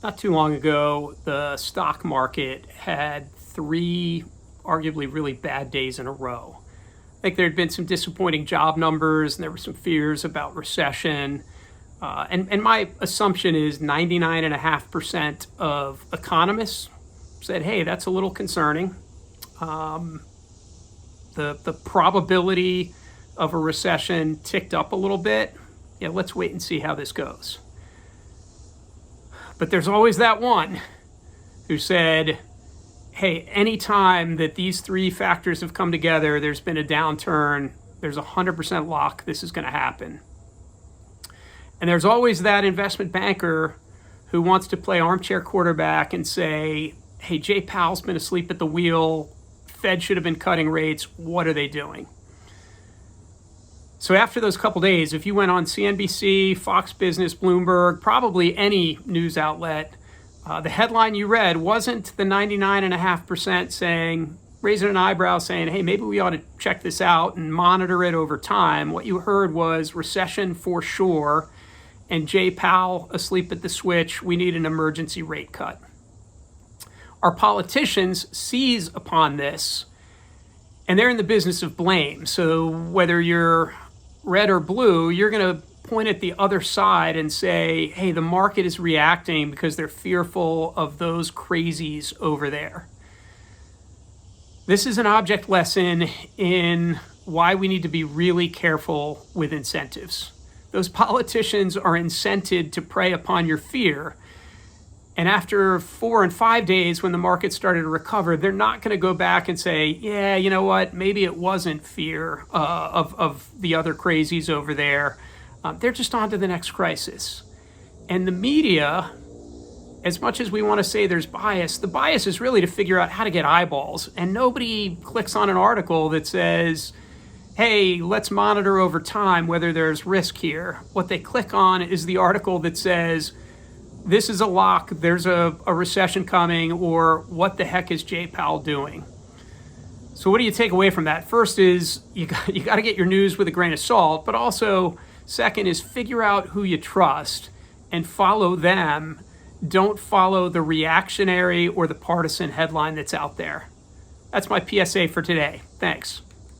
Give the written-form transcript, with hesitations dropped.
Not too long ago, the stock market had three arguably really bad days in a row. I think there had been some disappointing job numbers and there were some fears about recession. And my assumption is 99.5% of economists said, hey, that's a little concerning. The probability of a recession ticked up a little bit. Yeah, let's wait and see how this goes. But there's always that one who said, hey, anytime that these three factors have come together, there's been a downturn, there's 100% lock this is going to happen. And there's always that investment banker who wants to play armchair quarterback and say, hey, Jay Powell's been asleep at the wheel, Fed should have been cutting rates, what are they doing? So after those couple days, if you went on CNBC, Fox Business, Bloomberg, probably any news outlet, the headline you read wasn't the 99.5% saying, raising an eyebrow saying, hey, maybe we ought to check this out and monitor it over time. What you heard was recession for sure, and Jay Powell asleep at the switch, we need an emergency rate cut. Our politicians seize upon this, and they're in the business of blame. So whether you're red or blue, you're going to point at the other side and say, hey, the market is reacting because they're fearful of those crazies over there. This is an object lesson in why we need to be really careful with incentives. Those politicians are incented to prey upon your fear. And after 4 and 5 days, when the market started to recover, they're not going to go back and say, yeah, you know what, maybe it wasn't fear of the other crazies over there. They're just on to the next crisis. And the media, as much as we want to say there's bias, the bias is really to figure out how to get eyeballs. And nobody clicks on an article that says, hey, let's monitor over time whether there's risk here. What they click on is the article that says, this is a lock, there's a recession coming, or what the heck is Jay Powell doing? So what do you take away from that? First is you got to get your news with a grain of salt, but also second is figure out who you trust and follow them. Don't follow the reactionary or the partisan headline that's out there. That's my PSA for today. Thanks.